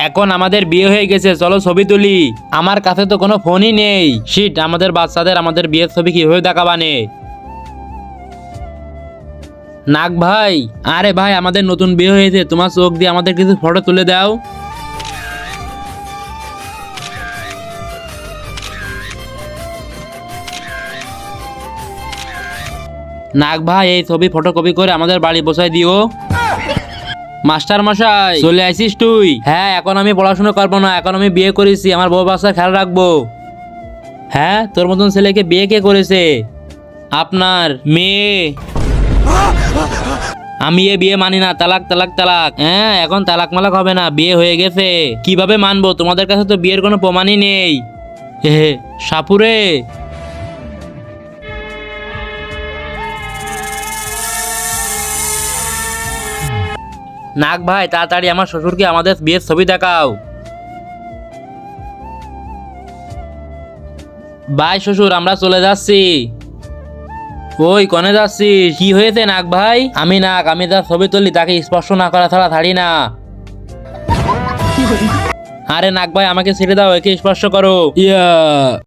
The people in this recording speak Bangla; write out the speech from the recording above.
এখন আমাদের বিয়ে হয়ে গেছে, চলো ছবি তুলি। আমার কাছে তো কোনো ফোনই নেই। শিট, আমাদের বাচ্চাদের আমাদের বিয়ের ছবি কিভাবে দেখাবানে। নাক ভাই, আরে ভাই আমাদের নতুন বিয়ে হয়েছে, তোমার চোখ দিয়ে আমাদের কিছু ফটো তুলে দাও। নাক ভাই, এই ছবি ফটোকপি করে আমাদের বাড়ি পৌঁছায় দিও। মাস্টার মশাই, চলে আসিস তুই? হ্যাঁ, এখন আমি পড়াশোনা করবো না, এখন আমি বিয়ে করেছি, আমার বউ বাচ্চার খেয়াল রাখবো। হ্যাঁ, তোর মতন ছেলেকে বিয়ে কে করেছে? আপনার মেয়ে। আমি এ বিয়ে মানি না, তালাক তালাক তালাক। হ্যাঁ, এখন তালাক মালাক হবে না, বিয়ে হয়ে গেছে। কিভাবে মানবো, তোমাদের কাছে তো বিয়ের কোনো প্রমাণই নেই। হে হে, সাপুরে। নাক ভাই, তাড়াতাড়ি আমার শ্বশুরকে আমাদের বিয়ের ছবি দেখাও। ভাই শ্বশুর, আমরা চলে যাচ্ছি। ওই কনে যাচ্ছিস? কি হয়েছে নাক ভাই? আমি নাক, আমি যার ছবি তুলি তাকে স্পর্শ না করা ছাড়া ছাড়ি না। আরে নাক ভাই, আমাকে ছেড়ে দাও, একে স্পর্শ করো। ইয়া।